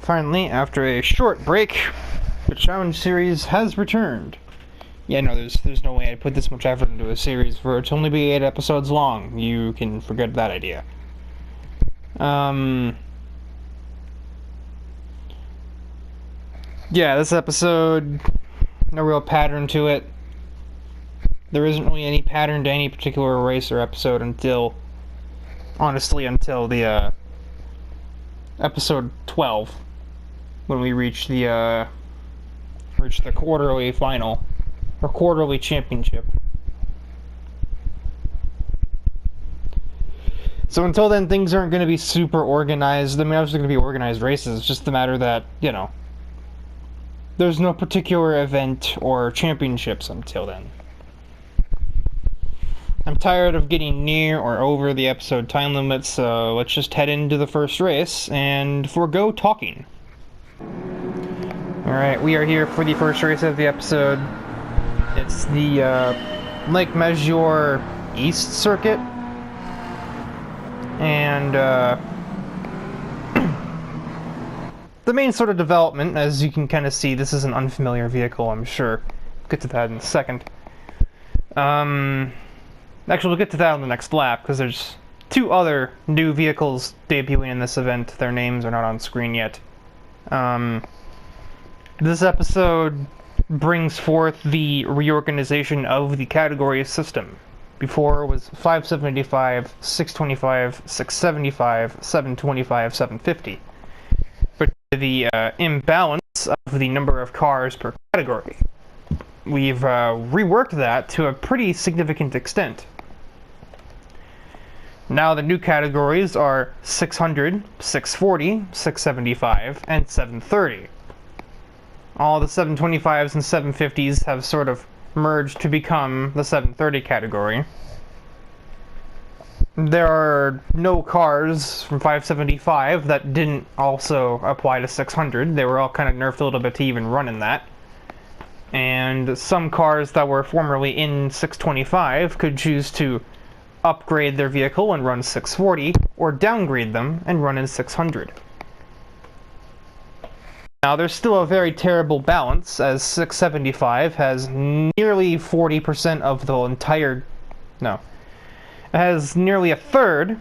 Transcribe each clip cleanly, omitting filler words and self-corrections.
finally, after a short break, the challenge series has returned. Yeah, no, there's no way I'd put this much effort into a series for it to only be 8 episodes long. You can forget that idea. Yeah, this episode, no real pattern to it. There isn't really any pattern to any particular race or episode until the episode 12, when we reach the quarterly final, or quarterly championship. So until then, things aren't going to be super organized. I mean, obviously going to be organized races. It's just the matter that, there's no particular event or championships until then. I'm tired of getting near or over the episode time limits, so let's just head into the first race and forego talking. Alright, we are here for the first race of the episode. It's the Lake Mejor East Circuit. And the main sort of development, as you can kind of see, this is an unfamiliar vehicle, I'm sure. We'll get to that in a second. Actually, we'll get to that on the next lap, because there's 2 other new vehicles debuting in this event. Their names are not on screen yet. This episode brings forth the reorganization of the category system. Before it was 575, 625, 675, 725, 750. But the imbalance of the number of cars per category, we've reworked that to a pretty significant extent. Now the new categories are 600, 640, 675, and 730. All the 725s and 750s have sort of merged to become the 730 category. There are no cars from 575 that didn't also apply to 600. They were all kind of nerfed a little bit to even run in that. And some cars that were formerly in 625 could choose to upgrade their vehicle and run 640, or downgrade them and run in 600. Now, there's still a very terrible balance, as 675 has nearly 40% of the entire... No. It has nearly a third,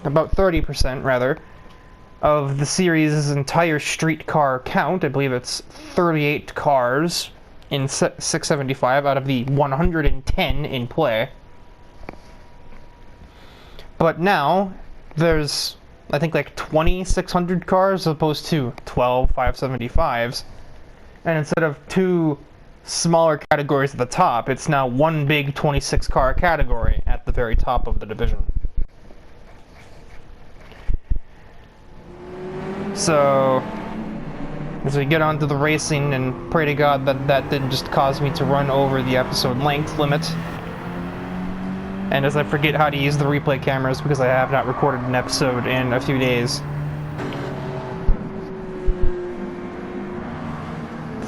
about 30% rather, of the series' entire street car count. I believe it's 38 cars in 675 out of the 110 in play. But now, there's, I think, like 20 600 cars as opposed to 12 575s. And instead of 2 smaller categories at the top, it's now one big 26 car category at the very top of the division. So, as we get on to the racing, and pray to God that didn't just cause me to run over the episode length limit. And as I forget how to use the replay cameras because I have not recorded an episode in a few days.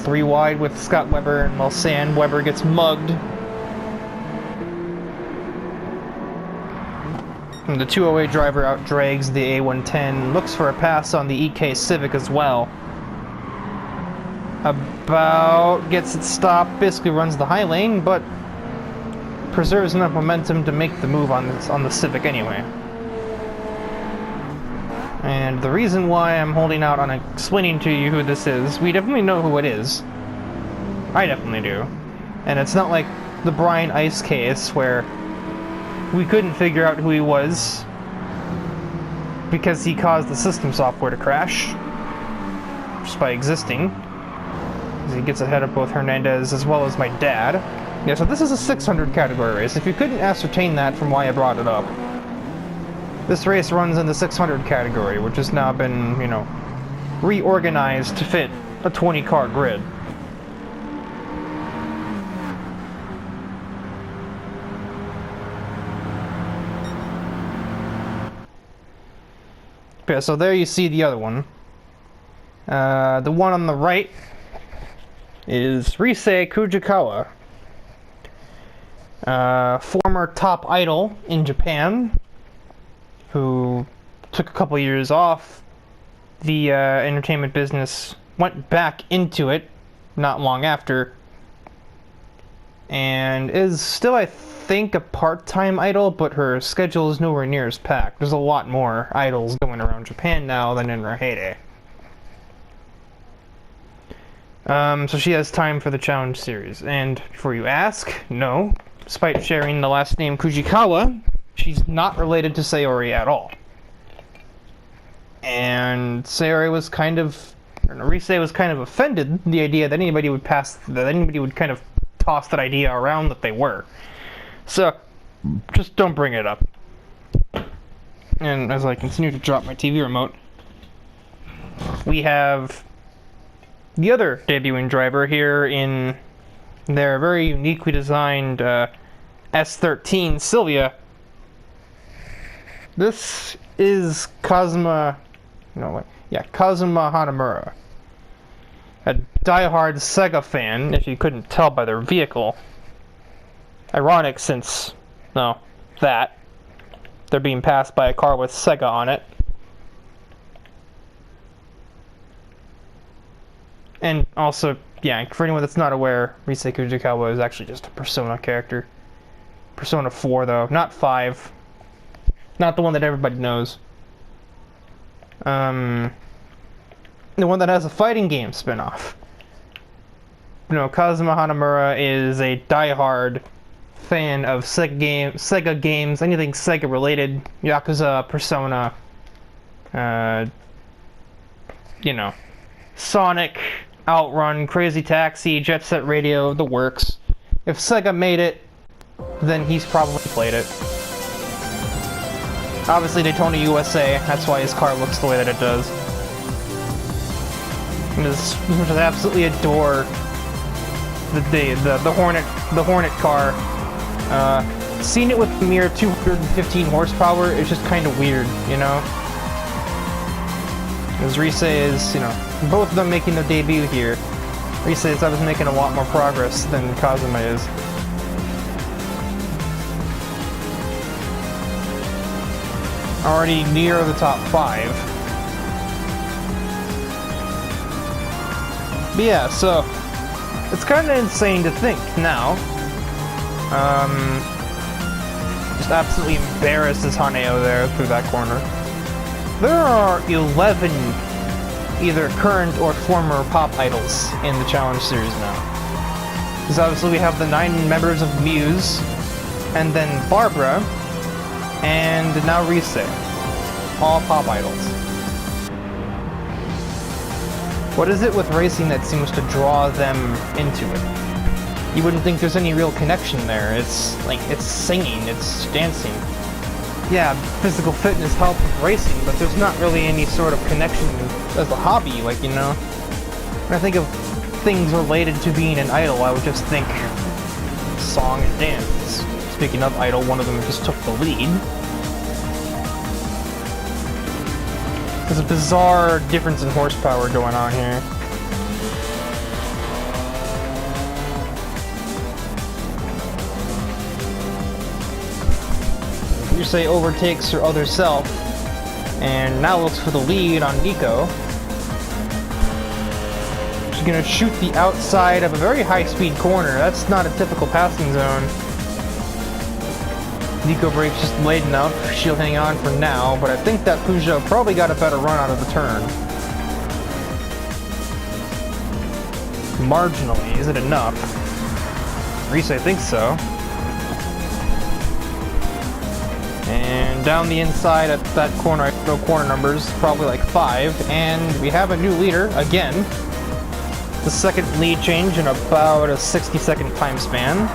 3 wide with Scott Webber and Mulsanne. Webber gets mugged. And the 208 driver outdrags the A110, looks for a pass on the EK Civic as well. About gets it stopped, basically runs the high lane, but preserves enough momentum to make the move on the Civic anyway. And the reason why I'm holding out on explaining to you who this is, we definitely know who it is. I definitely do. And it's not like the Brian Ice case where we couldn't figure out who he was because he caused the system software to crash just by existing. He gets ahead of both Hernandez as well as my dad. Yeah, so this is a 600 category race. If you couldn't ascertain that from why I brought it up, this race runs in the 600 category, which has now been, reorganized to fit a 20-car grid. Okay, so there you see the other one. The one on the right is Reese Kujukawa. Former top idol in Japan, who took a couple years off the entertainment business, went back into it not long after, and is still, I think, a part-time idol, but her schedule is nowhere near as packed. There's a lot more idols going around Japan now than in her heyday. So she has time for the challenge series. And before you ask, no. Despite sharing the last name Kujukawa, she's not related to Sayori at all. And Sayori was kind of, or Reese was kind of offended the idea that anybody would kind of toss that idea around that they were. So, just don't bring it up. And as I continue to drop my TV remote, we have the other debuting driver here in their very uniquely designed S13 Sylvia. This is Kazuma Hanamura, a die-hard Sega fan, if you couldn't tell by their vehicle. Ironic since, they're being passed by a car with Sega on it. And also, yeah, for anyone that's not aware, Reese Kujukawa is actually just a Persona character. Persona 4, though, not 5. Not the one that everybody knows. The one that has a fighting game spin-off. Kazuma Hanamura is a die-hard fan of Sega games, anything Sega related, Yakuza, Persona, Sonic, Outrun, Crazy Taxi, Jet Set Radio, the works. If Sega made it, then he's probably played it. Obviously Daytona USA, that's why his car looks the way that it does. And as much as I absolutely adore the Hornet car, seeing it with a mere 215 horsepower is just kind of weird, As Reese is, both of them making their debut here. Reese is obviously making a lot more progress than Kazuma is. Already near the top 5. But yeah, so it's kind of insane to think now. Just absolutely embarrasses Haneo there through that corner. There are 11 either current or former pop idols in the challenge series now. Because obviously we have the 9 members of Muse, and then Barbara, and now Reese. All pop idols. What is it with racing that seems to draw them into it? You wouldn't think there's any real connection there. It's singing, it's dancing. Yeah, physical fitness helps with racing, but there's not really any sort of connection as a hobby, When I think of things related to being an idol, I would just think song and dance. Speaking of idol, one of them just took the lead. There's a bizarre difference in horsepower going on here. Yusei overtakes her other self, and now looks for the lead on Nico. She's gonna shoot the outside of a very high-speed corner. That's not a typical passing zone. Nico brakes just late enough. She'll hang on for now, but I think that Peugeot probably got a better run out of the turn. Marginally, is it enough? Reese, I think so. And down the inside at that corner, no corner numbers, probably like 5, and we have a new leader again. The second lead change in about a 60-second time span.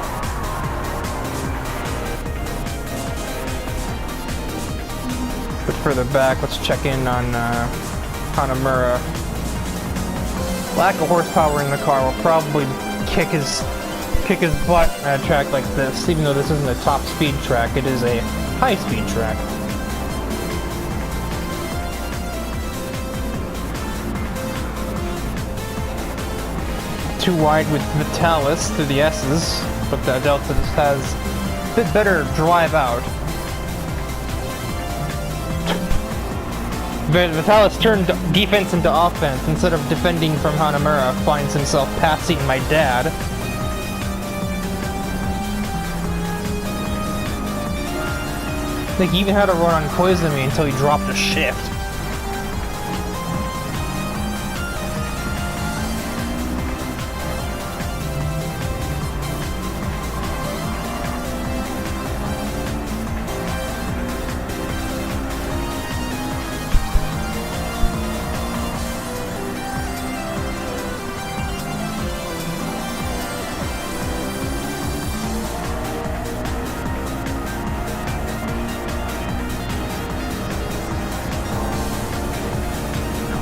But further back, let's check in on Hanamura. Lack of horsepower in the car will probably kick his butt at a track like this. Even though this isn't a top speed track, it is a high speed track. Too wide with Vitalis through the S's, but the Delta just has a bit better drive out. Vitalis turned defense into offense. Instead of defending from Hanamura, finds himself passing my dad. I think he even had to run on Koizumi until he dropped a shift.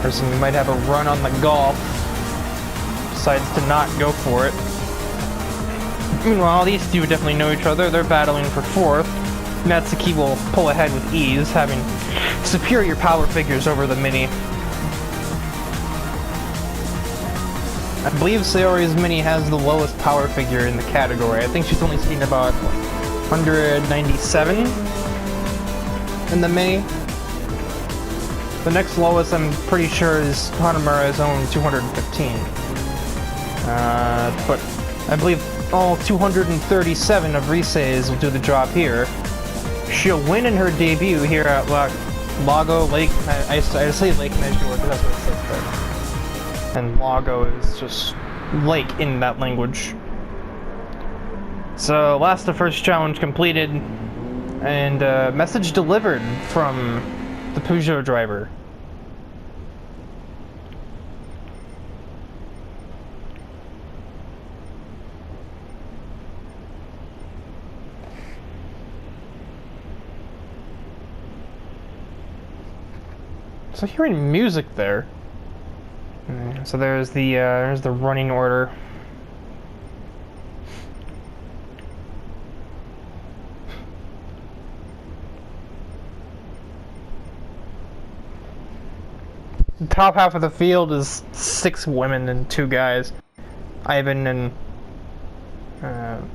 Person might have a run on the golf, decides to not go for it. Meanwhile, these two definitely know each other. They're battling for fourth. Natsuki will pull ahead with ease, having superior power figures over the Mini. I believe Sayori's Mini has the lowest power figure in the category. I think she's only sitting about 197 in the Mini. The next lowest, I'm pretty sure, is Hanamura's own 215. But I believe all 237 of Rise's will do the job here. She'll win in her debut here at Lago Lake. I say Lake Mejor because that's what it says there. And Lago is just lake in that language. So, last the first challenge completed, and message delivered from the Peugeot driver. So hearing music there. So there's the running order. The top half of the field is 6 women and 2 guys. Ivan and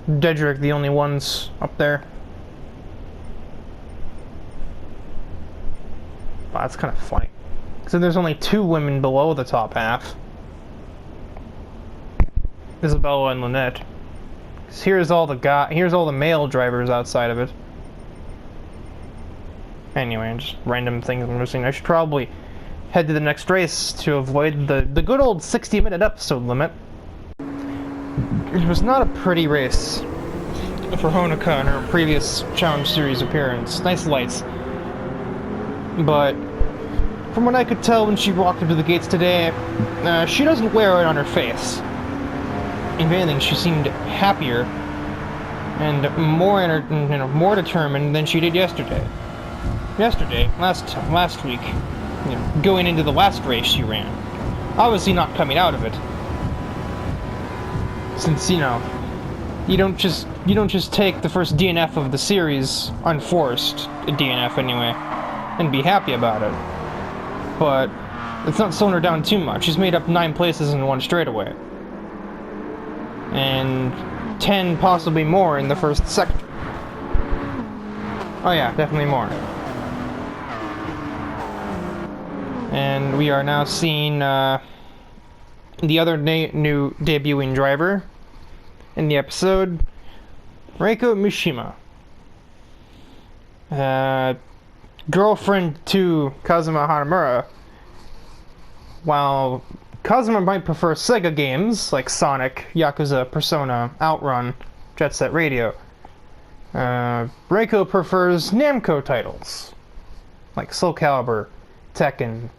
Dedrick, the only ones up there. Wow, that's kind of funny. So there's only 2 women below the top half. Isabella and Lynette. Here's all the male drivers outside of it. Anyway, just random things I'm missing. I should probably head to the next race to avoid the good old 60-minute episode limit. It was not a pretty race for Honoka in her previous Challenge Series appearance. Nice lights. But from what I could tell when she walked into the gates today, she doesn't wear it on her face. If anything, she seemed happier and more determined than she did yesterday. Last week, going into the last race she ran. Obviously not coming out of it. Since, you don't just take the first DNF of the series, unforced DNF anyway, and be happy about it. But it's not slowing her down too much. She's made up 9 places in one straightaway. And 10, possibly more, in the first sector. Oh yeah, definitely more. And we are now seeing the other new debuting driver in the episode, Reiko Mishima. Girlfriend to Kazuma Hanamura. While Kazuma might prefer Sega games like Sonic, Yakuza, Persona, Outrun, Jet Set Radio, Reiko prefers Namco titles like Soul Calibur, Tekken,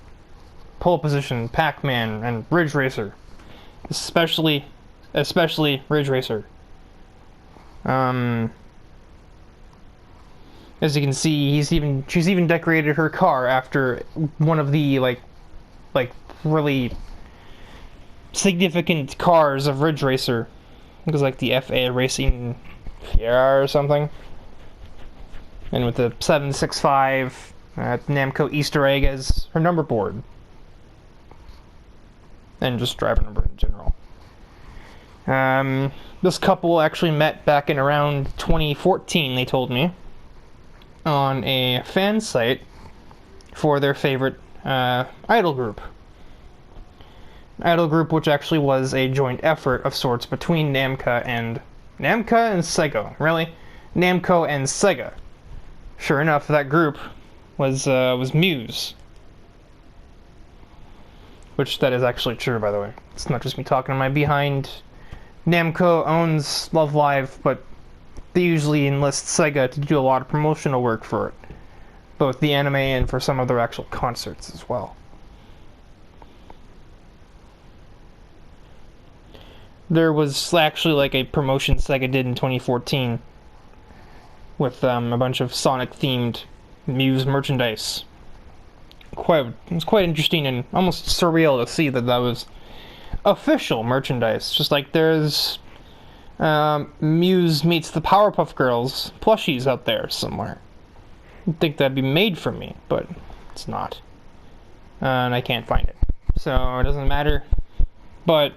Pole Position, Pac-Man, and Ridge Racer. Especially Ridge Racer. As you can see, she's even decorated her car after one of the like really significant cars of Ridge Racer. It was like the FA Racing Fiera or something. And with the 765 Namco Easter egg as her number board. And just driver number in general. This couple actually met back in around 2014, they told me, on a fan site for their favorite Idol Group. Idol Group, which actually was a joint effort of sorts between Namco and Sega. Really? Namco and Sega. Sure enough, that group was Muse. Which, that is actually true, by the way. It's not just me talking on my behind. Namco owns Love Live, but they usually enlist Sega to do a lot of promotional work for it. Both the anime and for some of their actual concerts as well. There was actually like a promotion Sega did in 2014 with a bunch of Sonic-themed Muse merchandise. It was quite interesting and almost surreal to see that was official merchandise. Just like there's Muse meets the Powerpuff Girls plushies out there somewhere. You'd think that'd be made for me, but it's not. And I can't find it. So it doesn't matter. But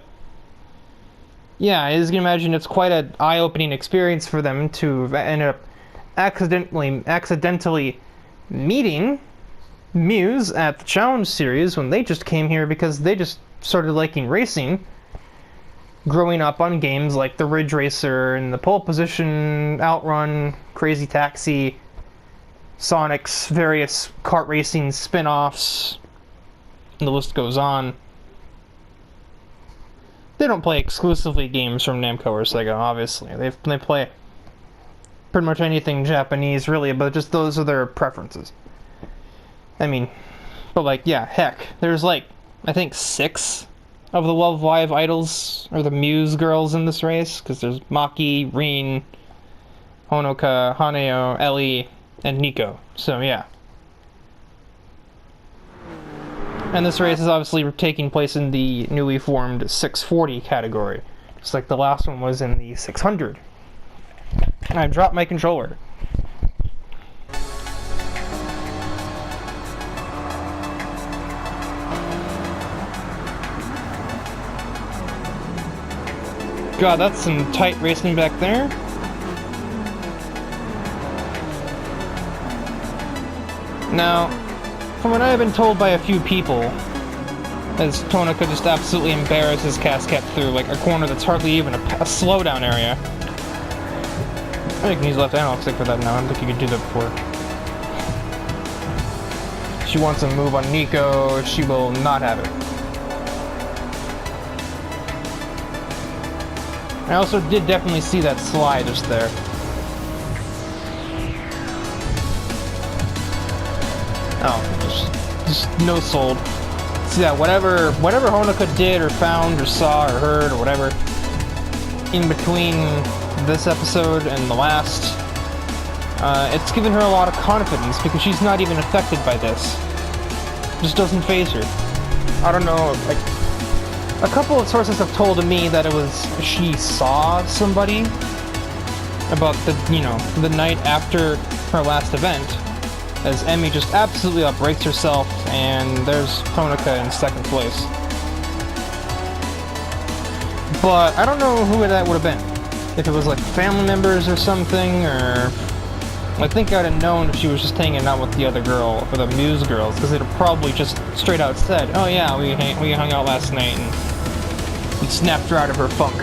yeah, as you can imagine, it's quite an eye-opening experience for them to end up accidentally meeting Muse at the Challenge Series when they just came here because they just started liking racing, growing up on games like the Ridge Racer and the Pole Position, Outrun, Crazy Taxi, Sonic's various kart racing spin-offs, and the list goes on. They don't play exclusively games from Namco or Sega, obviously. They play pretty much anything Japanese, really, but just those are their preferences. I mean, but like, yeah, heck, there's like, I think 6 of the Love Live idols, or the Muse girls in this race, because there's Maki, Rin, Honoka, Haneo, Ellie, and Nico. So, yeah. And this race is obviously taking place in the newly formed 640 category, just like the last one was in the 600. And I dropped my controller. God, that's some tight racing back there. Now, from what I have been told by a few people, as Tonica just absolutely embarrasses Cascat through like a corner that's hardly even a slowdown area. I can use left analog stick for that now. I don't think you could do that before. She wants a move on Nico. She will not have it. I also did definitely see that slide just there. Oh, just no sold. See that whatever Honoka did or found or saw or heard or whatever in between this episode and the last, it's given her a lot of confidence because she's not even affected by this. It just doesn't faze her. I don't know, like, a couple of sources have told me that it was she saw somebody about the night after her last event, as Emmy just absolutely outbreaks herself, and there's Tonica in second place. But I don't know who that would have been. If it was like family members or something, or I think I'd have known if she was just hanging out with the other girl, or the Muse girls, because they'd have probably just straight out said, "Oh yeah, we hung out last night," and we snapped her out of her funk.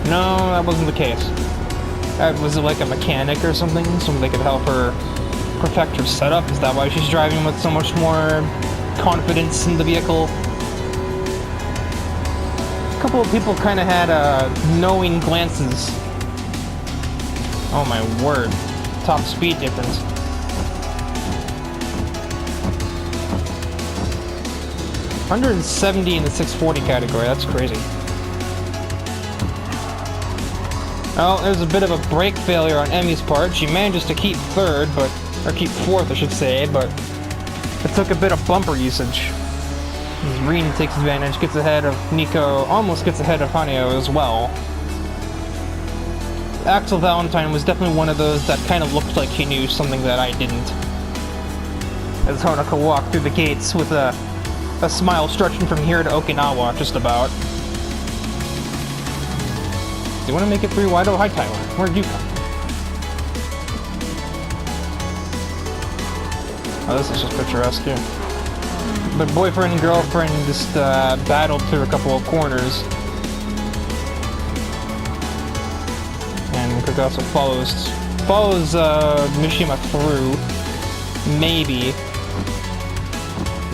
No, that wasn't the case. Was it like a mechanic or something? Somebody could help her perfect her setup? Is that why she's driving with so much more confidence in the vehicle? A couple of people kind of had knowing glances. Oh my word. Top speed difference. $170 in the 640 category, that's crazy. Well, there's a bit of a brake failure on Emmy's part. She manages to keep third, or keep fourth, I should say, but it took a bit of bumper usage. As Rin takes advantage, gets ahead of Nico, almost gets ahead of Haneo as well. Axel Valentine was definitely one of those that kind of looked like he knew something that I didn't. As Honoka walked through the gates with a smile stretching from here to Okinawa, just about. Do you want to make it through? Why? Hi, Tyler. Where'd you come? Oh, this is just picturesque here. The boyfriend and girlfriend just battled through a couple of corners. And Kujukawa also follows Mishima through. Maybe.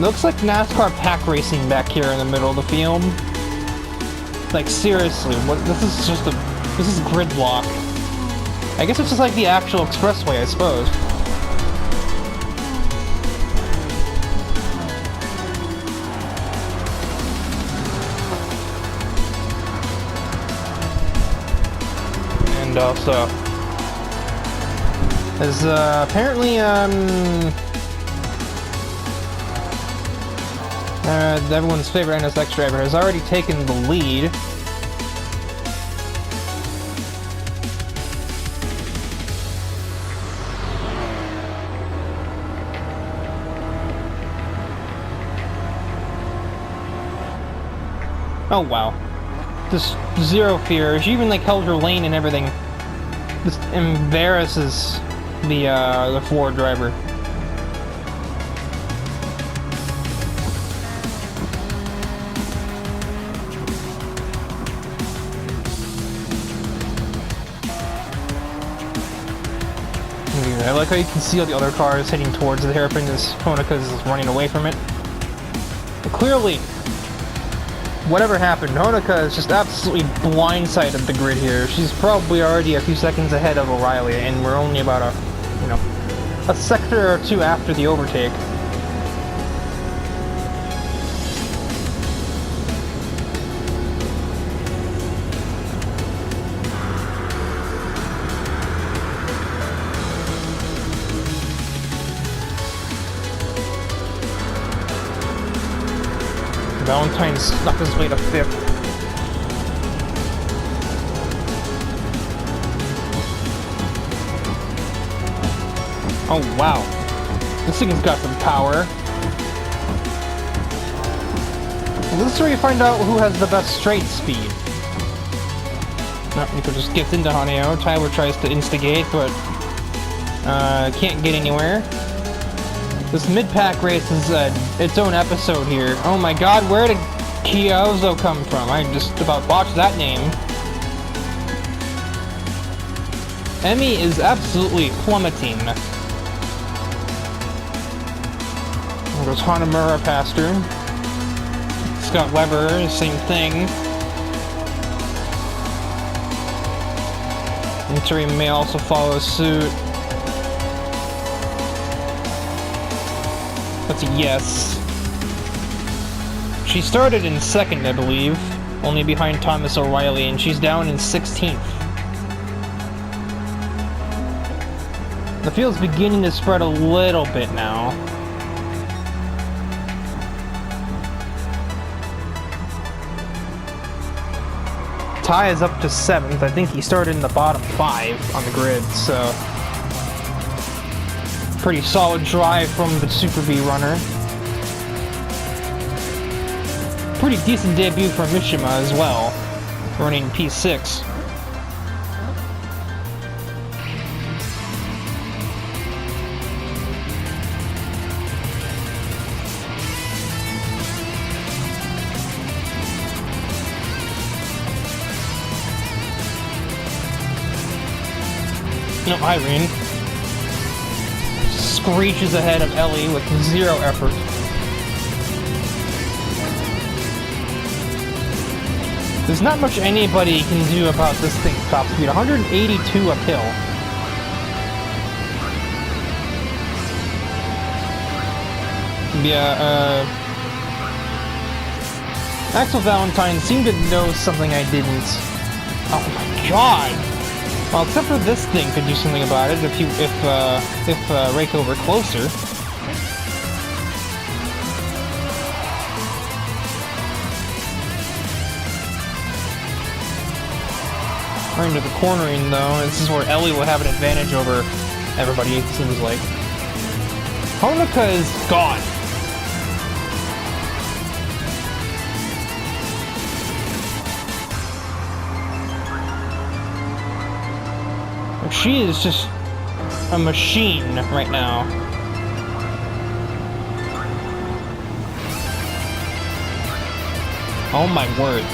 Looks like NASCAR pack racing back here in the middle of the field. Like seriously, what? This is gridlock. I guess it's just like the actual expressway, I suppose. And also, there's apparently everyone's favorite NSX driver has already taken the lead. Oh wow. Just zero fear. She even like held her lane and everything. Just embarrasses the Ford driver. I like how you can see all the other cars heading towards the hairpin as Honoka is running away from it. But clearly, whatever happened, Honoka is just absolutely blindsided the grid here. She's probably already a few seconds ahead of O'Reilly, and we're only about a sector or two after the overtake. Valentine snuck his way to 5th. Oh wow. This thing's got some power. Well, this is where you find out who has the best straight speed. No, Nico just gets into Haneo. Tyler tries to instigate, but can't get anywhere. This mid-pack race is its own episode here. Oh my god, where did Kyozo come from? I just about botched that name. Emmy is absolutely plummeting. There goes Hanamura past her. Scott Weber, same thing. Interi may also follow suit. That's a yes. She started in 2nd, I believe, only behind Thomas O'Reilly, and she's down in 16th. The field's beginning to spread a little bit now. Ty is up to 7th. I think he started in the bottom 5 on the grid, so pretty solid drive from the Super B runner. Pretty decent debut for Mishima as well, running P6. No, Irene screeches ahead of Ellie with zero effort. There's not much anybody can do about this thing's top speed. 182 uphill. Yeah, Axel Valentine seemed to know something I didn't. Oh my god! Well, except for this thing could do something about it if Reiko were closer. Right into the cornering though, this is where Ellie will have an advantage over everybody, it seems like. Honoka is gone. She is just a machine right now. Oh my word.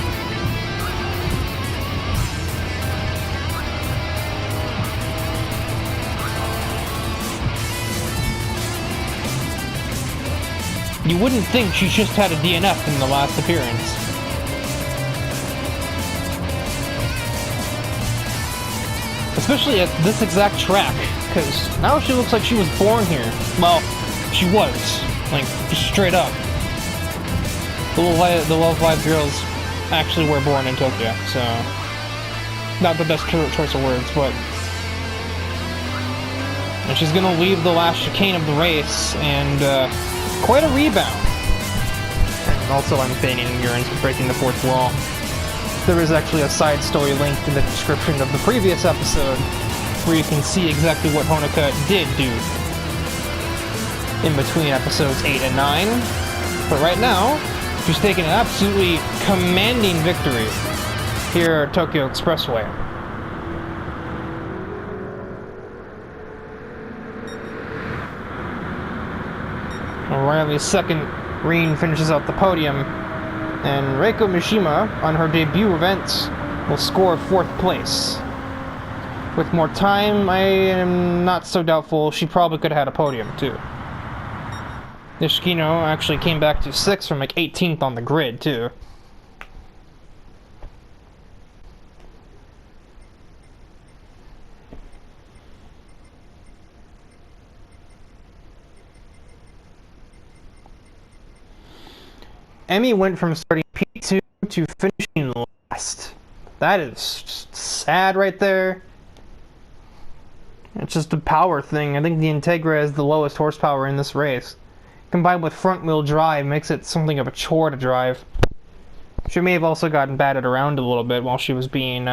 You wouldn't think she just had a DNF in the last appearance. Especially at this exact track, because now she looks like she was born here. Well, she was. Like, just straight up. The Love Live girls actually were born in Tokyo, so... Not the best choice of words, but... And she's gonna leave the last chicane of the race, and, quite a rebound. And also, I'm feigning endurance for breaking the fourth wall. There is actually a side story linked in the description of the previous episode, where you can see exactly what Honoka did do in between episodes 8 and 9. But right now, she's taken an absolutely commanding victory here at Tokyo Expressway. O'Reilly's second green finishes out the podium, and Reiko Mishima, on her debut event, will score 4th place. With more time, I am not so doubtful she probably could have had a podium, too. Nishikino actually came back to 6th from like 18th on the grid, too. Emi went from starting P2 to finishing last. That is just sad right there. It's just a power thing. I think the Integra is the lowest horsepower in this race. Combined with front-wheel drive makes it something of a chore to drive. She may have also gotten batted around a little bit while she was being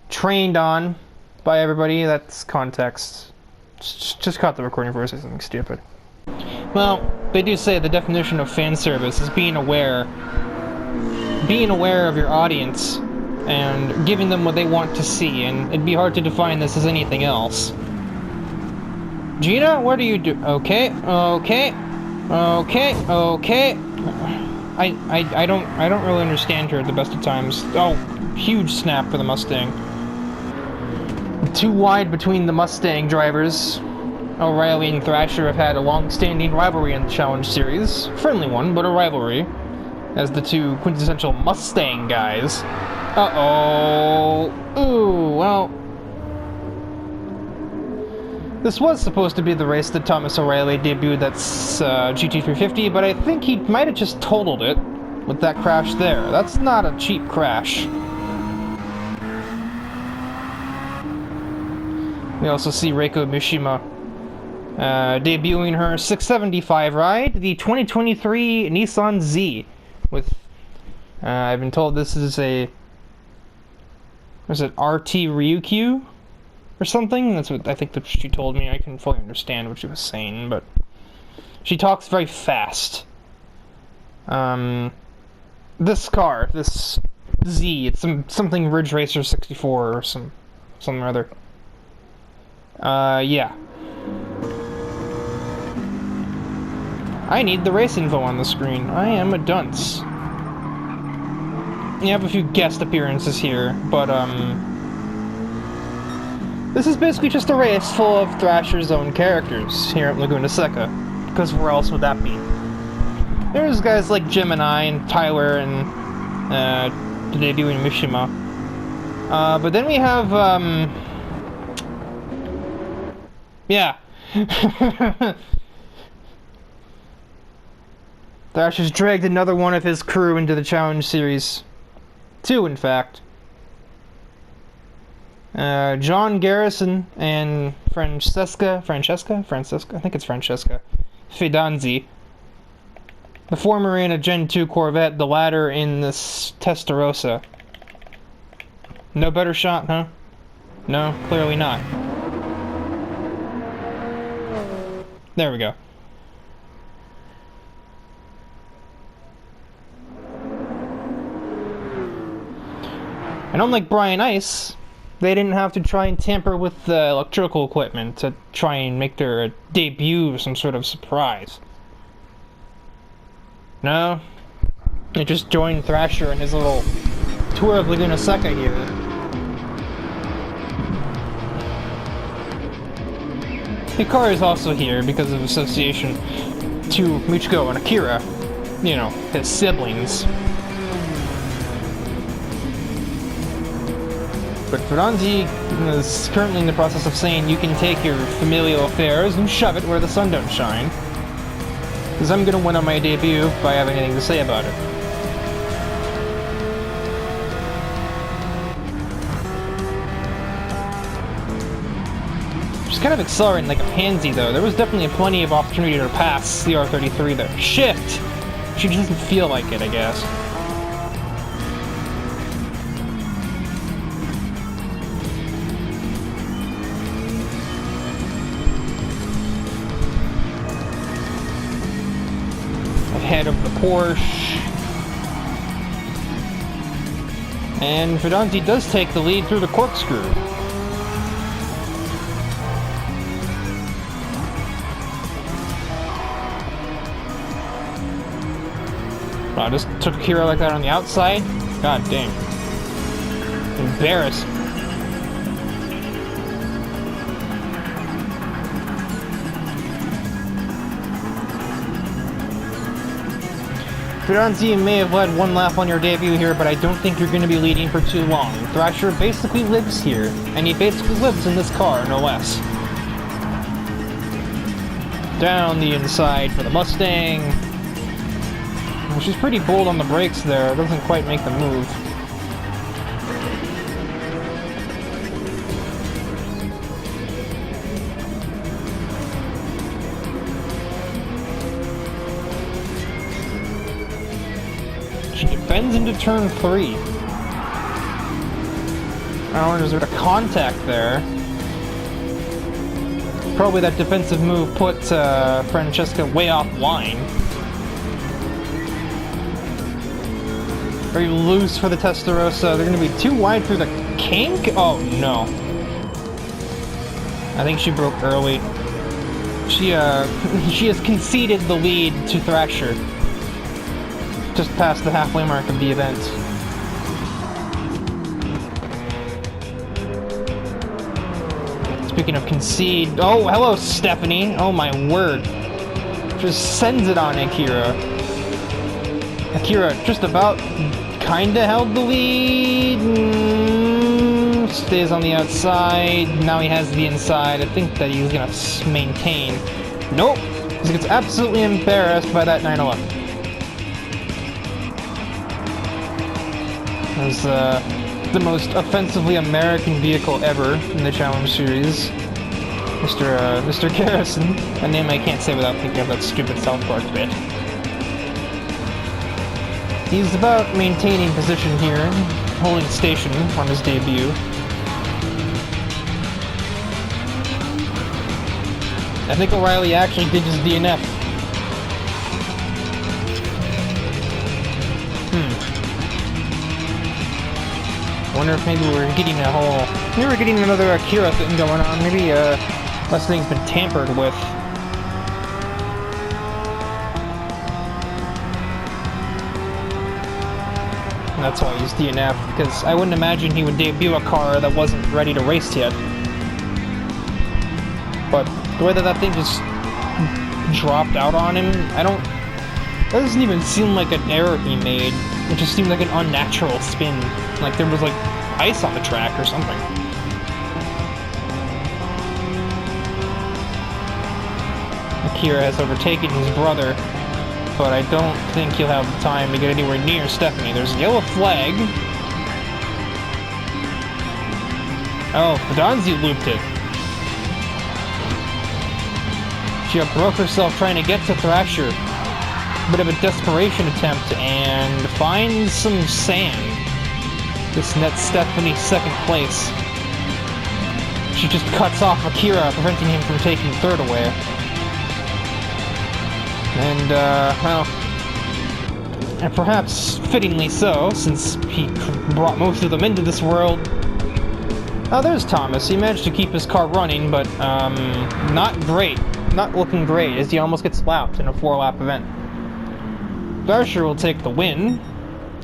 trained on by everybody. That's context. Just cut the recording for something stupid. Well, they do say the definition of fan service is being aware of your audience and giving them what they want to see, and it'd be hard to define this as anything else. Gina, what do you do? Okay. I don't really understand her at the best of times. Oh, huge snap for the Mustang. Too wide between the Mustang drivers. O'Reilly and Thrasher have had a long-standing rivalry in the Challenge Series. Friendly one, but a rivalry. As the two quintessential Mustang guys. Uh-oh. Ooh, well... This was supposed to be the race that Thomas O'Reilly debuted that's GT350, but I think he might have just totaled it with that crash there. That's not a cheap crash. We also see Reiko Mishima debuting her 675 ride, the 2023 Nissan Z, with, I've been told this is a, was it RT Ryukyu or something? That's what I think that she told me. I couldn't fully understand what she was saying, but she talks very fast. This car, this Z, it's something Ridge Racer 64 or something or other. Yeah. I need the race info on the screen. I am a dunce. You have a few guest appearances here, but, this is basically just a race full of Thrasher's own characters here at Laguna Seca. Because where else would that be? There's guys like Gemini and Tyler and, the debuting Mishima. But then we have, yeah. Thrasher's dragged another one of his crew into the Challenge Series. 2, in fact. John Garrison and Francesca, I think it's Francesca Fidanzi. The former in a Gen 2 Corvette, the latter in this Testarossa. No better shot, huh? No, clearly not. There we go. And unlike Brian Ice, they didn't have to try and tamper with the electrical equipment to try and make their debut some sort of surprise. No, I just joined Thrasher in his little tour of Laguna Seca here. Hikaru is also here because of association to Michiko and Akira. You know, his siblings. But Fudanzi is currently in the process of saying you can take your familial affairs and shove it where the sun don't shine. Because I'm gonna win on my debut if I have anything to say about it. She's kind of accelerating like a pansy though. There was definitely plenty of opportunity to pass the R33 there. Shift! She just doesn't feel like it, I guess. Ahead of the Porsche. And Fudanzi does take the lead through the corkscrew. I just took Kira like that on the outside? God dang. Embarrassing. Fudanzi may have led one lap on your debut here, but I don't think you're going to be leading for too long. Thrasher basically lives here, and he basically lives in this car, no less. Down the inside for the Mustang. She's pretty bold on the brakes there, doesn't quite make the move. She defends into turn 3. Oh, there's a bit of contact there. Probably that defensive move put Francesca way offline. Very loose for the Testarossa. They're going to be too wide through the kink? Oh, no. I think she broke early. She has conceded the lead to Thrasher. Just past the halfway mark of the event. Speaking of concede... Oh, hello, Stephanie. Oh, my word. Just sends it on Akira. Akira just about kinda held the lead. Stays on the outside. Now he has the inside. I think that he's gonna maintain. Nope. He gets absolutely embarrassed by that 911. It was the most offensively American vehicle ever in the Challenge Series. Mr. Garrison. A name I can't say without thinking of that stupid South Park bit. He's about maintaining position here, holding station on his debut. I think O'Reilly actually did his DNF. I wonder if maybe we're getting another Akira thing going on. Maybe this thing's been tampered with. That's why he's DNF, because I wouldn't imagine he would debut a car that wasn't ready to race yet. But the way that thing just dropped out on him, that doesn't even seem like an error he made. It just seemed like an unnatural spin. Like there was like ice on the track or something. Akira has overtaken his brother, but I don't think he'll have the time to get anywhere near Stephanie. There's a yellow flag. Oh, Fudanzi looped it. She broke herself trying to get to Thrasher. Bit of a desperation attempt, and finds some sand. This nets Stephanie second place. She just cuts off Akira, preventing him from taking third away. And, well, and perhaps fittingly so, since he brought most of them into this world. Oh, there's Thomas. He managed to keep his car running, but, not great. Not looking great, as he almost gets lapped in a 4-lap event. Varsher will take the win.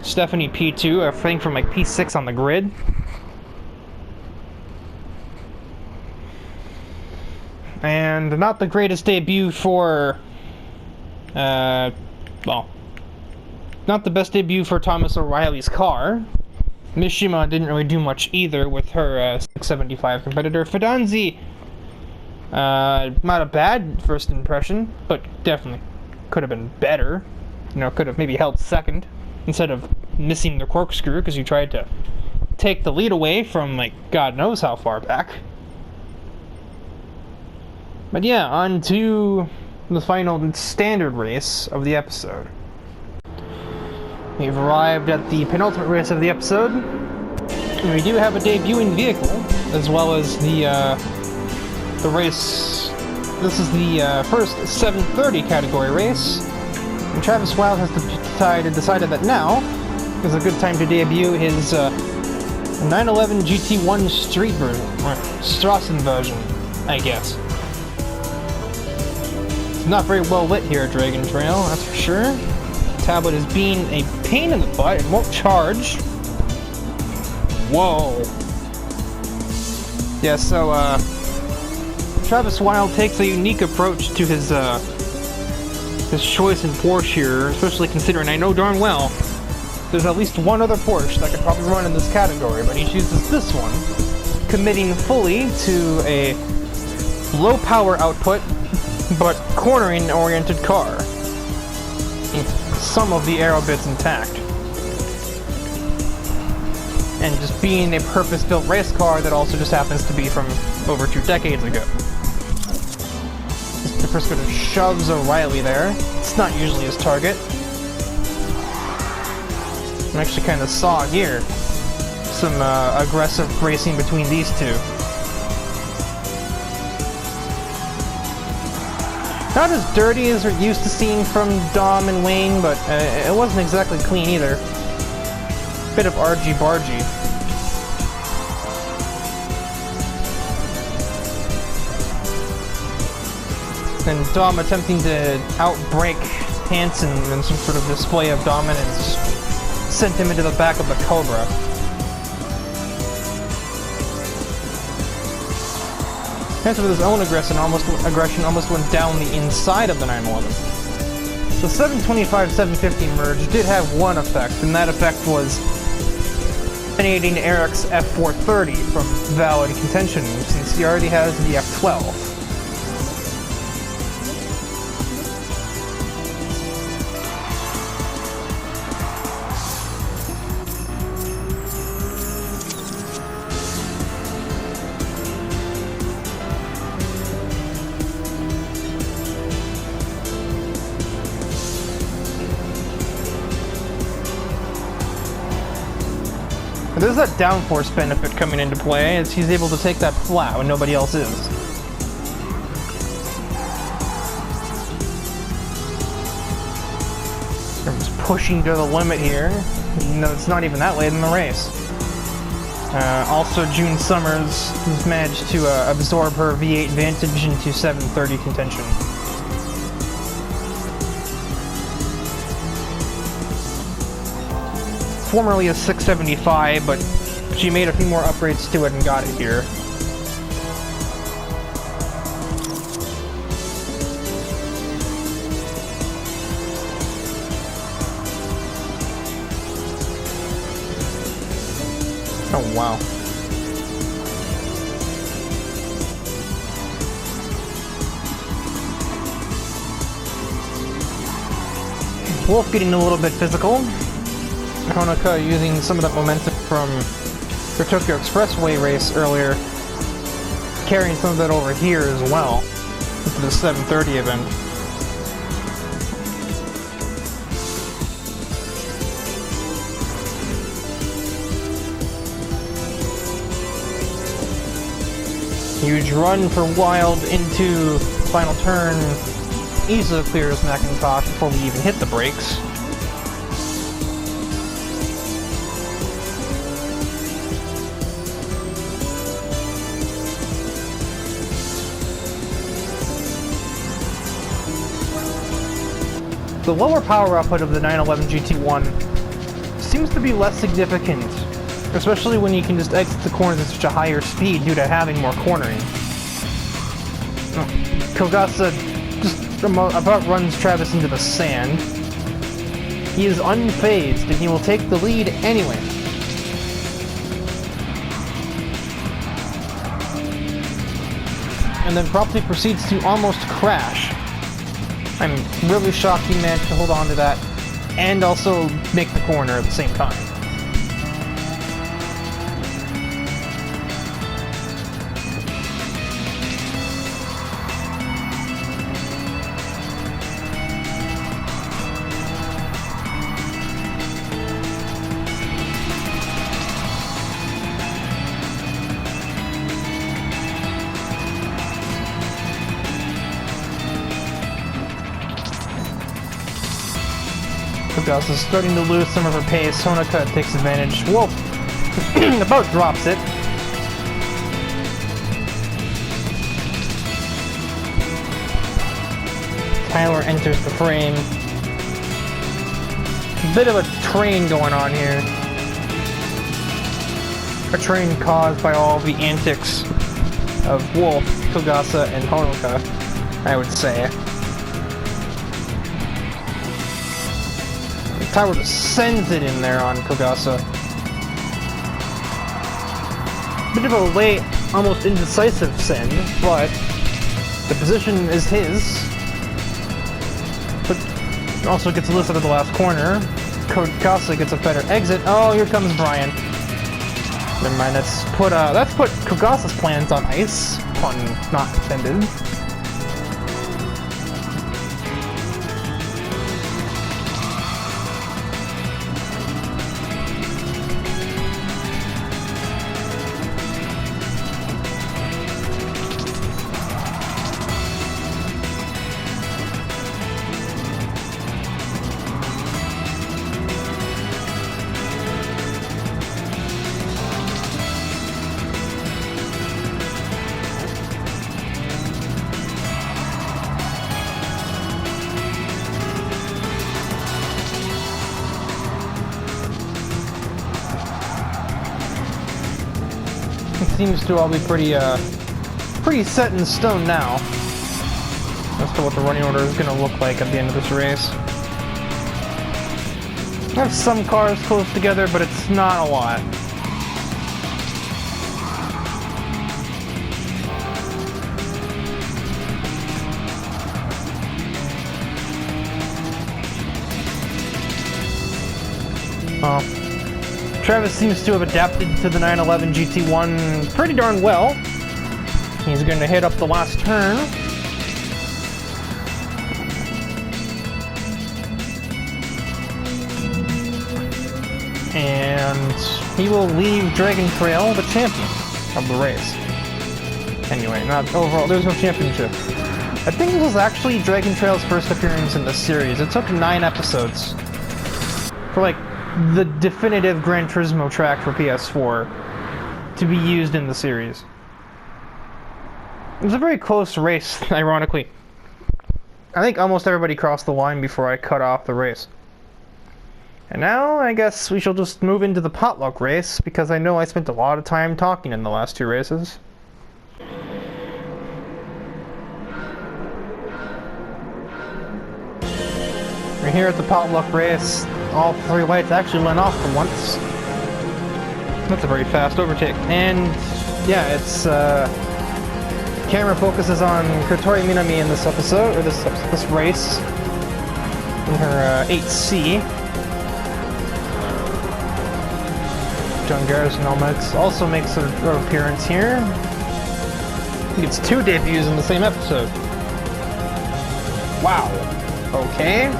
Stephanie P2, I think from like P6 on the grid. And not the greatest debut for, well, not the best debut for Thomas O'Reilly's car. Mishima didn't really do much either with her 675 competitor. Fidanzi, not a bad first impression, but definitely could have been better. You know, could have maybe held second instead of missing the corkscrew because you tried to take the lead away from, like, God knows how far back. But yeah, on to the final standard race of the episode. We've arrived at the penultimate race of the episode, and we do have a debuting vehicle, as well as the race. This is the first 730 category race, and Travis Wilde has decided that now is a good time to debut his 911 GT1 Street version, or Strassen version, I guess. Not very well lit here at Dragon Trail, that's for sure. Tablet is being a pain in the butt. It won't charge. Whoa. Yeah, so, Travis Wilde takes a unique approach to his choice in Porsche here, especially considering I know darn well there's at least one other Porsche that could probably run in this category, but he chooses this one, committing fully to a low power output but cornering-oriented car. Some of the aero bits intact. And just being a purpose-built race car that also just happens to be from over 2 decades ago. Mr. Frisco just shoves O'Reilly there. It's not usually his target. I actually kind of saw here some aggressive racing between these two. Not as dirty as we're used to seeing from Dom and Wayne, but it wasn't exactly clean either. Bit of argy-bargy. And Dom attempting to outbrake Hansen in some sort of display of dominance sent him into the back of the Cobra. Hansen with his own aggression almost went down the inside of the 911. The 725-750 merge did have one effect, and that effect was eliminating Eric's F430 from valid contention, since he already has the F12. There's that downforce benefit coming into play, as he's able to take that flat when nobody else is. Everyone's pushing to the limit here, even though it's not even that late in the race. Also, June Summers has managed to absorb her V8 Vantage into 730 contention. Formerly a 675, but she made a few more upgrades to it and got it here. Oh, wow. Wolf getting a little bit physical. Honoka using some of that momentum from the Tokyo Expressway race earlier, carrying some of that over here as well into the 730 event. Huge run for Wild into final turn. Easily clears McIntosh before we even hit the brakes. the lower power output of the 911 GT1 seems to be less significant, especially when you can just exit the corners at such a higher speed due to having more cornering. Kogasa just about runs Travis into the sand. He is unfazed, and he will take the lead anyway. And then promptly proceeds to almost crash. I'm really shocked he managed to hold on to that and also make the corner at the same time. Kogasa is starting to lose some of her pace. Honoka takes advantage. Whoa! About drops it. Tyler enters the frame. Bit of a train going on here. A train caused by all the antics of Wolf, Kogasa, and Honoka, I would say. Tyler just sends it in there on Kogasa. Bit of a late, almost indecisive send, but the position is his. But also gets listed at the last corner. Kogasa gets a better exit. Oh, here comes Brian. Never mind. That's put Kogasa's plans on ice. Pun not intended. Seems to all be pretty set in stone now as to what the running order is going to look like at the end of this race. I have some cars close together, but it's not a lot. Oh. Travis seems to have adapted to the 911 GT1 pretty darn well. He's going to hit up the last turn. And he will leave Dragon Trail the champion of the race. Anyway, not overall, there's no championship. I think this was actually Dragon Trail's first appearance in the series. It took 9 episodes for like the definitive Gran Turismo track for PS4 to be used in the series. It was a very close race, ironically. I think almost everybody crossed the line before I cut off the race. And now, I guess we shall just move into the Potluck Race, because I know I spent a lot of time talking in the last 2 races. We're here at the Potluck Race. All 3 lights actually went off for once. That's a very fast overtake. And yeah, it's camera focuses on Kotori Minami in this episode, or this race, in her 8C. John Garrison Almex also makes an appearance here. He gets 2 debuts in the same episode. Wow. Okay.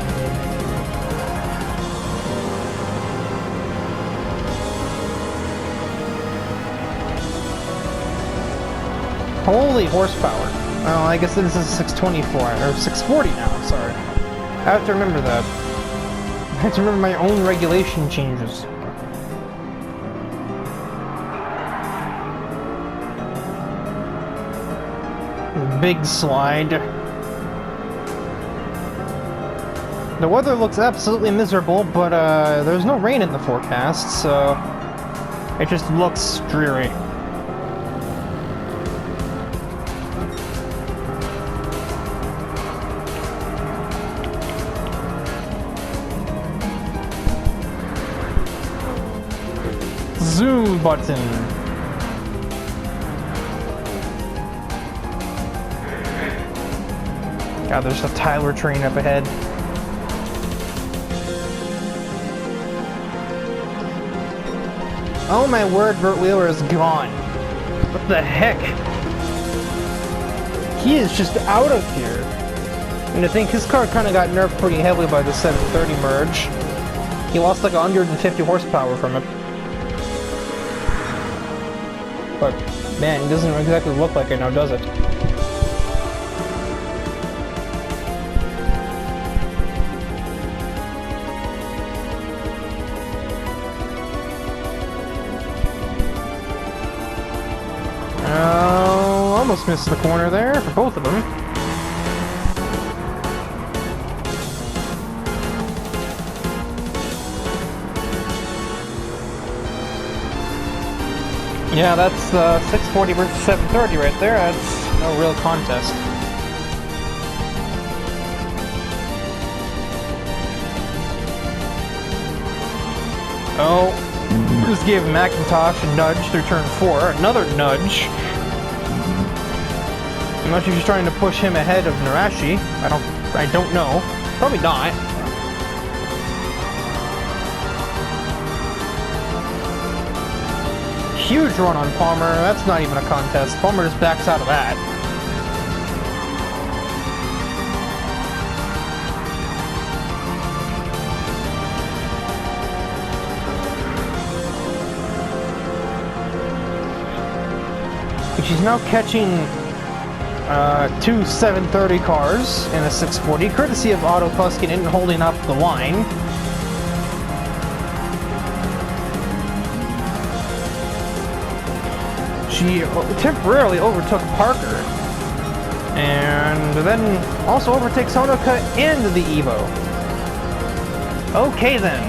Holy horsepower. Oh, I guess this is 624, or 640 now, sorry. I have to remember that. I have to remember my own regulation changes. Big slide. The weather looks absolutely miserable, but there's no rain in the forecast, so it just looks dreary. Zoom button. God, there's a Tyler train up ahead. Oh my word, Bert Wheeler is gone. What the heck? He is just out of here. And I think his car kind of got nerfed pretty heavily by the 730 merge. He lost like 150 horsepower from it. But, man, it doesn't exactly look like it now, does it? Almost missed the corner there for both of them. Yeah, that's 640 versus 730 right there. That's no real contest. Oh, just gave McIntosh a nudge through turn 4. Another nudge. Unless you're just trying to push him ahead of Narashi. I don't know. Probably not. Huge run on Palmer. That's not even a contest. Palmer just backs out of that. She's now catching two 730 cars in a 640, courtesy of Otto Puskinen holding up the line. She temporarily overtook Parker, and then also overtakes Honoka and the Evo. Okay then.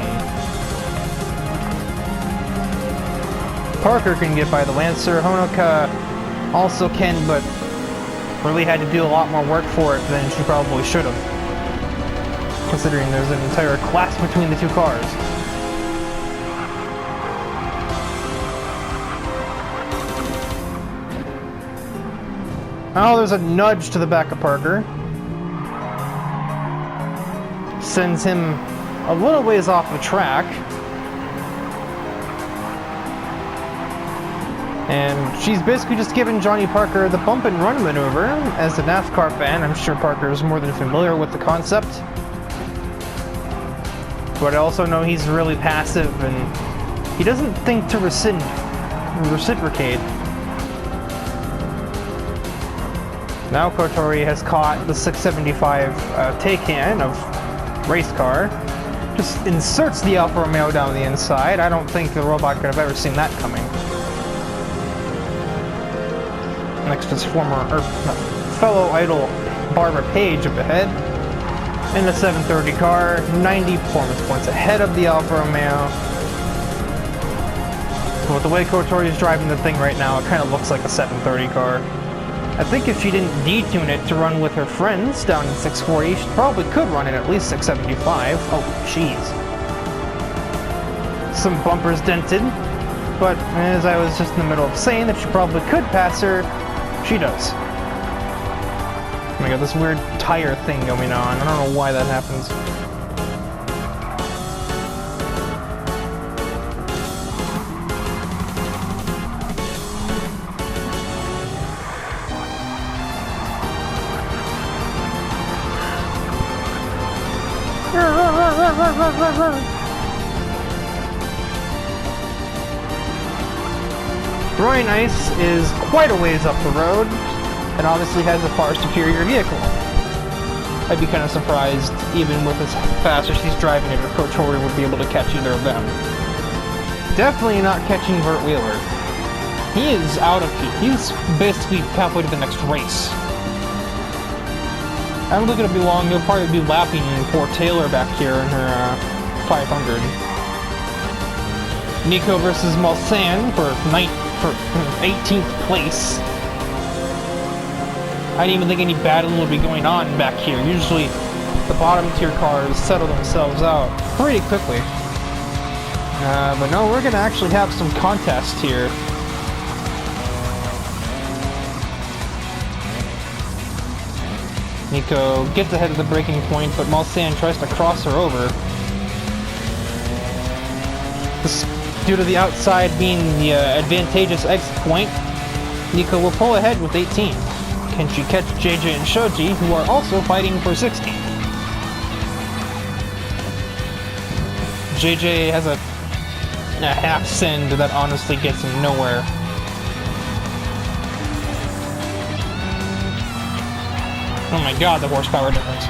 Parker can get by the Lancer, Honoka also can, but really had to do a lot more work for it than she probably should have, considering there's an entire class between the two cars. Oh, there's a nudge to the back of Parker. Sends him a little ways off the track. And she's basically just given Johnny Parker the bump and run maneuver. As a NASCAR fan, I'm sure Parker is more than familiar with the concept. But I also know he's really passive and he doesn't think to reciprocate. Now Kotori has caught the 675 Taycan of race car. Just inserts the Alfa Romeo down the inside. I don't think the robot could have ever seen that coming. Next is fellow idol Barbara Page up ahead. In the 730 car, 90 performance points ahead of the Alfa Romeo. But with the way Kotori is driving the thing right now, it kind of looks like a 730 car. I think if she didn't detune it to run with her friends down in 640, she probably could run it at least 675. Oh, jeez. Some bumpers dented, but as I was just in the middle of saying that she probably could pass her, she does. Oh my god, this weird tire thing going on. I don't know why that happens. Brian Ice is quite a ways up the road, and obviously has a far superior vehicle. I'd be kind of surprised, even with as fast as she's driving it, if Kotori would be able to catch either of them. Definitely not catching Bert Wheeler. He is out of here. He's basically halfway to the next race. I don't think it'll be long. You'll probably be lapping poor Taylor back here in her 500. Nico versus Mulsanne for 18th place. I didn't even think any battle would be going on back here. Usually the bottom tier cars settle themselves out pretty quickly. But no, we're gonna actually have some contest here. Nico gets ahead of the braking point, but Mulsanne tries to cross her over. This, due to the outside being the advantageous exit point, Nico will pull ahead with 18. Can she catch JJ and Shoji, who are also fighting for 16? JJ has a half send that honestly gets him nowhere. Oh my god, the horsepower difference.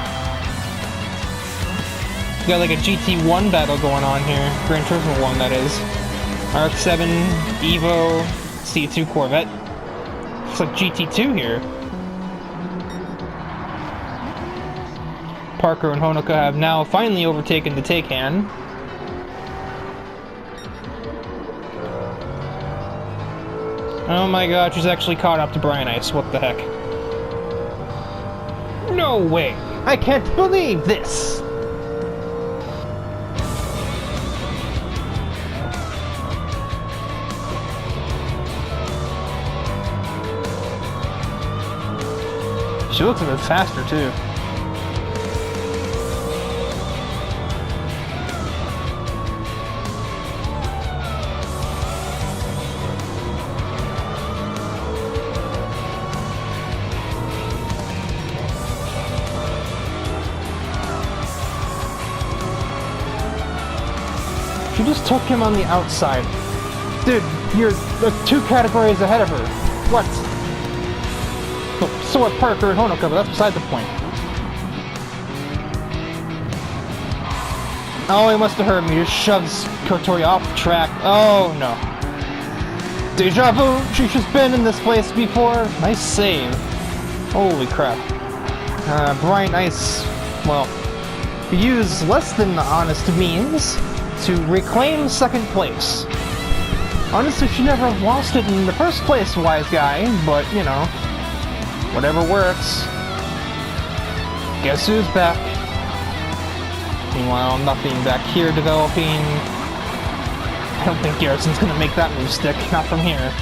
You got like a GT1 battle going on here. Gran Turismo 1, that is. RX-7, Evo, C2 Corvette. Looks like GT2 here. Parker and Honoka have now finally overtaken the Taycan. Oh my god, she's actually caught up to Brian Ice. What the heck? No way! I can't believe this! She looks a bit faster too. She just took him on the outside. Dude, you're 2 categories ahead of her. What? So are Parker and Honoka, but that's beside the point. Oh, he must have heard me. Just shoves Kotori off the track. Oh, no. Deja vu. She's just been in this place before. Nice save. Holy crap. Brian Ice, well, use less than honest means to reclaim 2nd place. Honestly, she never lost it in the first place, wise guy, but, you know, whatever works. Guess who's back? Meanwhile, nothing back here developing. I don't think Garrison's gonna make that move stick, not from here.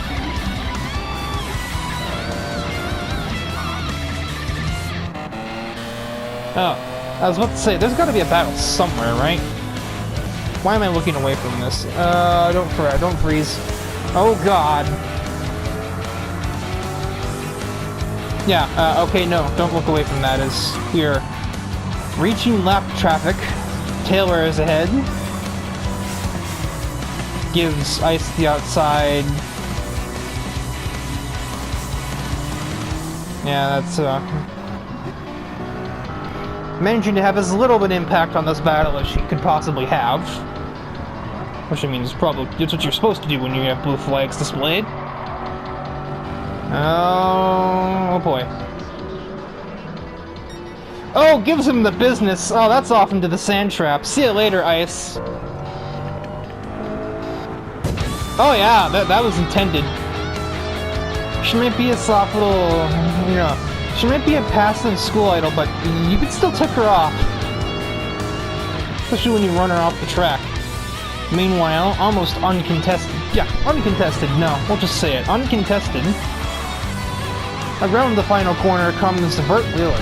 Oh, I was about to say, there's gotta be a battle somewhere, right? Why am I looking away from this? Don't freeze. Oh god. Yeah, okay, no, don't look away from that as we're reaching lap traffic. Taylor is ahead. Gives Ice the outside. Yeah, that's, managing to have as little of an impact on this battle as she could possibly have. Which, I mean, is probably, it's what you're supposed to do when you have blue flags displayed. Oh boy. Oh, gives him the business. Oh, that's off into the sand trap. See you later, Ice. Oh yeah, that was intended. She might be a soft little, you know, she might be a passive school idol, but you could still tick her off. Especially when you run her off the track. Meanwhile, almost uncontested. Yeah, uncontested, no, we'll just say it. Uncontested. Around the final corner comes Burt Wheeler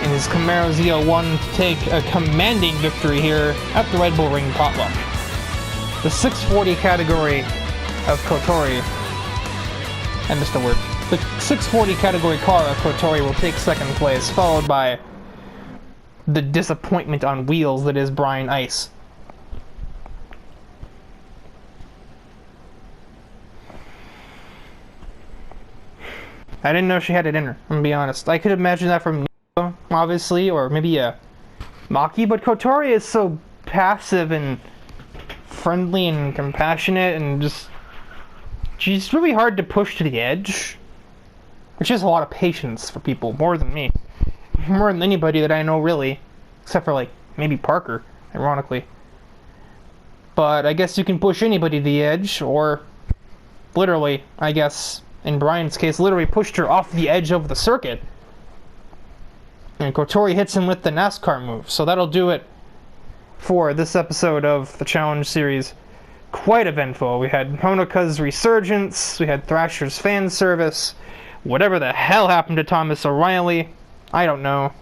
in his Camaro Z01 to take a commanding victory here at the Red Bull Ring Potluck. The 640 category of Kotori, I missed a word. The 640 category car of Kotori will take 2nd place, followed by the disappointment on wheels that is Brian Ice. I didn't know she had it in her, I'm gonna be honest. I could imagine that from Nico, obviously, or maybe a Maki, but Kotori is so passive and friendly and compassionate and just... she's really hard to push to the edge. She has a lot of patience for people, more than me. more than anybody that I know, really. Except for, like, maybe Parker, ironically. But I guess you can push anybody to the edge, or literally, I guess, in Brian's case, literally pushed her off the edge of the circuit. And Kotori hits him with the NASCAR move. So that'll do it for this episode of the Challenge series. Quite eventful. We had Honoka's resurgence, we had Thrasher's fan service, whatever the hell happened to Thomas O'Reilly, I don't know.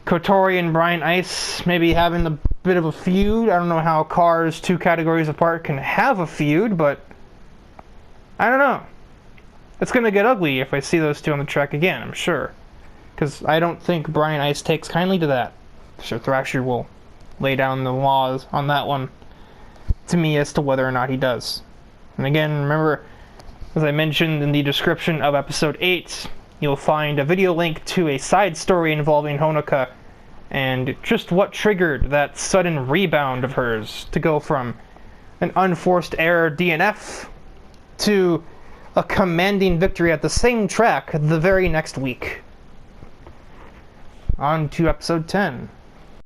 Kotori and Brian Ice maybe having a bit of a feud. I don't know how cars 2 categories apart can have a feud, but I don't know. It's gonna get ugly if I see those two on the track again, I'm sure. Because I don't think Brian Ice takes kindly to that. So Thrasher will lay down the laws on that one to me as to whether or not he does. And again, remember, as I mentioned in the description of episode 8, you'll find a video link to a side story involving Honoka and just what triggered that sudden rebound of hers to go from an unforced error DNF to a commanding victory at the same track the very next week. On to episode 10.